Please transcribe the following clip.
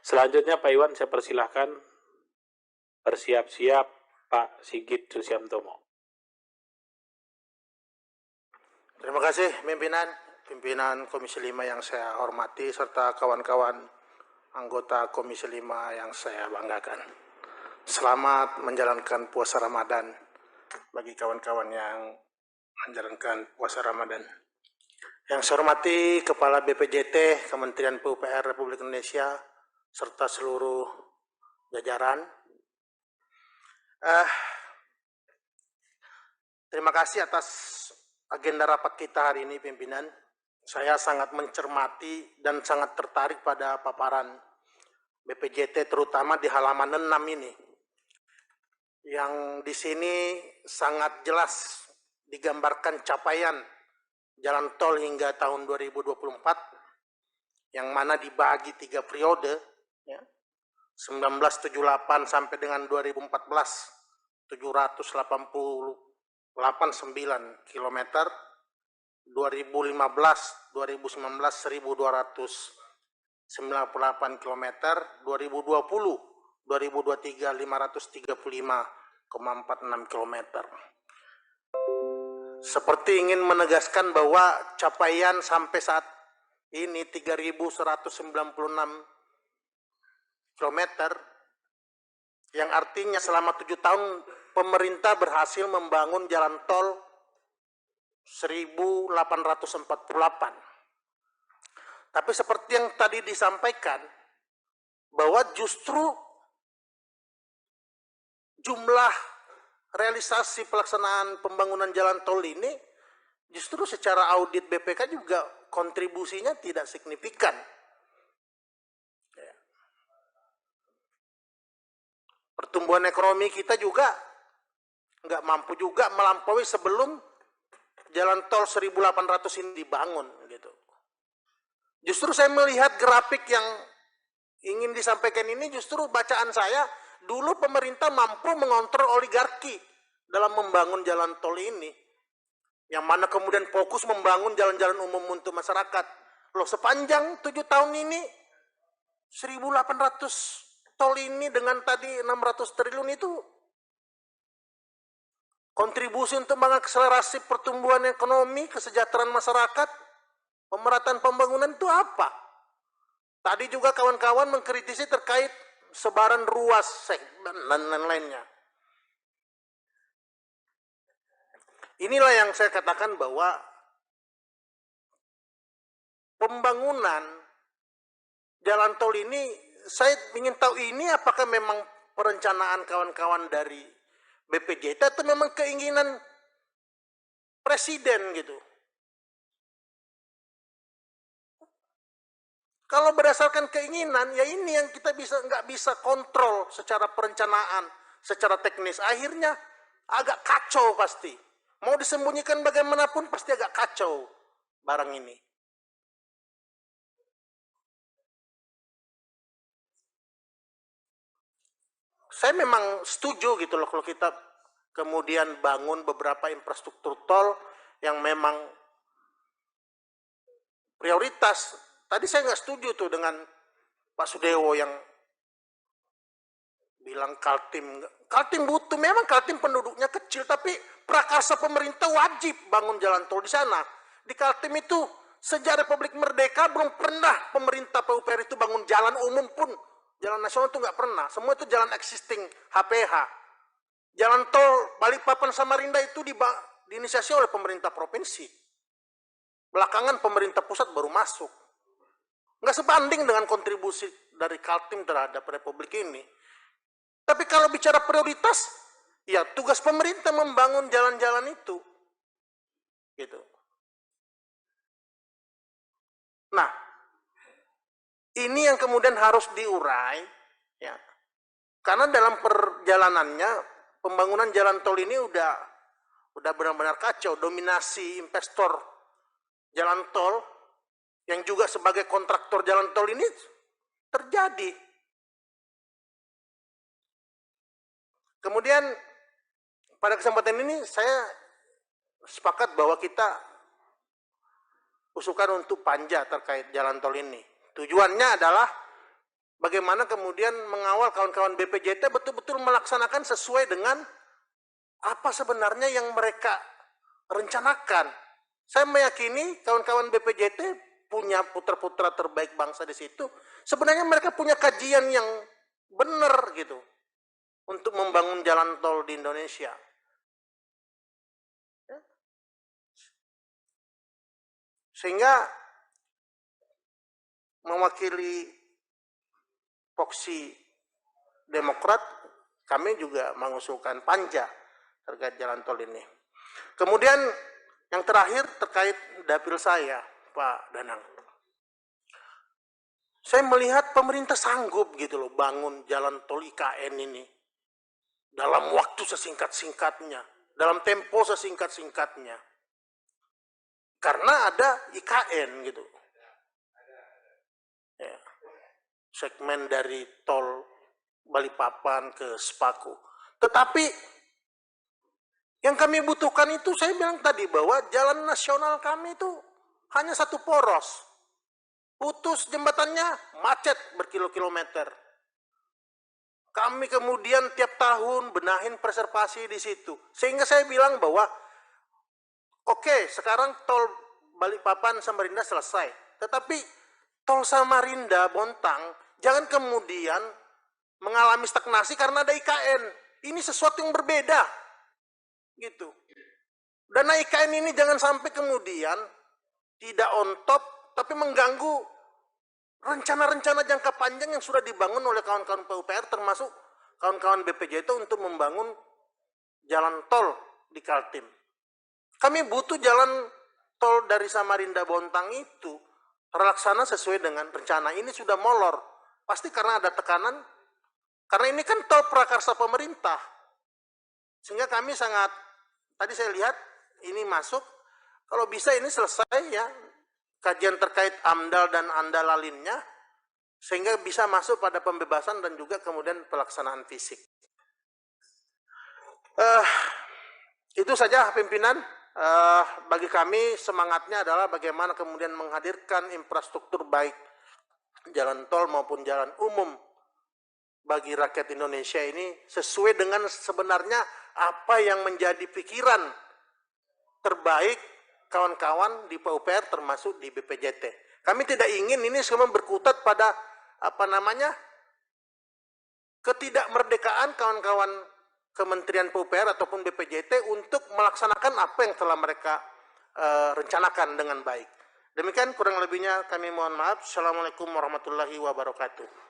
Selanjutnya Pak Iwan saya persilahkan bersiap-siap Pak Sigit Susiamtomo. Terima kasih pimpinan Komisi 5 yang saya hormati, serta kawan-kawan anggota Komisi 5 yang saya banggakan. Selamat menjalankan puasa Ramadan bagi kawan-kawan yang menjalankan puasa Ramadan. Yang saya hormati Kepala BPJT Kementerian PUPR Republik Indonesia serta seluruh jajaran. Terima kasih atas agenda rapat kita hari ini, pimpinan. Saya sangat mencermati dan sangat tertarik pada paparan BPJT, terutama di halaman 6 ini. Yang di sini sangat jelas digambarkan capaian jalan tol hingga tahun 2024, yang mana dibagi 3 periode, ya. 1978 sampai dengan 2014, 789 km, 2015, 2019, 1298 km, 2020, 2023, 535,46 km. Seperti ingin menegaskan bahwa capaian sampai saat ini 3.196 km, yang artinya selama 7 tahun pemerintah berhasil membangun jalan tol 1848. Tapi seperti yang tadi disampaikan, bahwa justru jumlah realisasi pelaksanaan pembangunan jalan tol ini justru secara audit BPK juga kontribusinya tidak signifikan. Pertumbuhan ekonomi kita juga nggak mampu juga melampaui sebelum jalan tol 1800 ini dibangun gitu. Justru saya melihat grafik yang ingin disampaikan ini, justru bacaan saya, dulu pemerintah mampu mengontrol oligarki dalam membangun jalan tol ini, yang mana kemudian fokus membangun jalan-jalan umum untuk masyarakat. Loh, sepanjang 7 tahun ini 1800 tol ini dengan tadi 600 triliun itu kontribusi untuk mengakselerasi pertumbuhan ekonomi, kesejahteraan masyarakat, pemerataan pembangunan itu apa? Tadi juga kawan-kawan mengkritisi terkait sebaran ruas dan lain-lainnya. Inilah yang saya katakan bahwa pembangunan jalan tol ini, saya ingin tahu ini apakah memang perencanaan kawan-kawan dari BPJT atau memang keinginan presiden gitu. Kalau berdasarkan keinginan, ya ini yang kita nggak bisa kontrol secara perencanaan, secara teknis. Akhirnya agak kacau pasti. Mau disembunyikan bagaimanapun pasti agak kacau barang ini. Saya memang setuju gitu loh kalau kita kemudian bangun beberapa infrastruktur tol yang memang prioritas. Tadi saya nggak setuju tuh dengan Pak Sudewo yang bilang Kaltim. Kaltim butuh, memang Kaltim penduduknya kecil, tapi prakarsa pemerintah wajib bangun jalan tol di sana. Di Kaltim itu sejak Republik Merdeka belum pernah pemerintah PUPR itu bangun jalan umum pun. Jalan nasional itu nggak pernah, semua itu jalan existing HPH. Jalan tol Balikpapan Samarinda itu diinisiasi oleh pemerintah provinsi. Belakangan pemerintah pusat baru masuk. Nggak sebanding dengan kontribusi dari Kaltim terhadap Republik ini. Tapi kalau bicara prioritas, ya tugas pemerintah membangun jalan-jalan itu. Gitu. Nah, ini yang kemudian harus diurai, ya. Karena dalam perjalanannya pembangunan jalan tol ini udah benar-benar kacau. Dominasi investor jalan tol yang juga sebagai kontraktor jalan tol ini terjadi. Kemudian pada kesempatan ini saya sepakat bahwa kita usulkan untuk panja terkait jalan tol ini. Tujuannya adalah bagaimana kemudian mengawal kawan-kawan BPJT betul-betul melaksanakan sesuai dengan apa sebenarnya yang mereka rencanakan. Saya meyakini kawan-kawan BPJT punya putra-putra terbaik bangsa di situ. Sebenarnya mereka punya kajian yang benar gitu untuk membangun jalan tol di Indonesia. Sehingga mewakili Voksi Demokrat, kami juga mengusulkan panja terkait jalan tol ini. Kemudian yang terakhir terkait dapil saya, Pak Danang. Saya melihat pemerintah sanggup gitu loh bangun jalan tol IKN ini dalam waktu sesingkat-singkatnya, dalam tempo sesingkat-singkatnya. Karena ada IKN gitu. Ya. Segmen dari tol Balikpapan ke Sepaku. Tetapi yang kami butuhkan itu, saya bilang tadi bahwa jalan nasional kami itu hanya satu poros. Putus jembatannya, macet berkilo-kilometer. Kami kemudian tiap tahun benahin preservasi di situ. Sehingga saya bilang bahwa oke, sekarang tol Balikpapan Samarinda selesai. Tetapi tol Samarinda Bontang jangan kemudian mengalami stagnasi karena ada IKN. Ini sesuatu yang berbeda. Gitu. Dana IKN ini jangan sampai kemudian tidak on top tapi mengganggu rencana-rencana jangka panjang yang sudah dibangun oleh kawan-kawan PUPR termasuk kawan-kawan BPJT untuk membangun jalan tol di Kaltim. Kami butuh jalan tol dari Samarinda Bontang itu terlaksana sesuai dengan rencana. Ini sudah molor. Pasti karena ada tekanan. Karena ini kan tol prakarsa pemerintah. Sehingga kami sangat, tadi saya lihat ini masuk, kalau bisa ini selesai ya, kajian terkait AMDAL dan ANDALalinnya, sehingga bisa masuk pada pembebasan dan juga kemudian pelaksanaan fisik. Itu saja pimpinan. Bagi kami semangatnya adalah bagaimana kemudian menghadirkan infrastruktur baik jalan tol maupun jalan umum bagi rakyat Indonesia ini sesuai dengan sebenarnya apa yang menjadi pikiran terbaik kawan-kawan di PUPR termasuk di BPJT. Kami tidak ingin ini semua berkutat pada ketidakmerdekaan kawan-kawan Kementerian PUPR ataupun BPJT untuk melaksanakan apa yang telah mereka rencanakan dengan baik. Demikian kurang lebihnya kami mohon maaf. Assalamualaikum warahmatullahi wabarakatuh.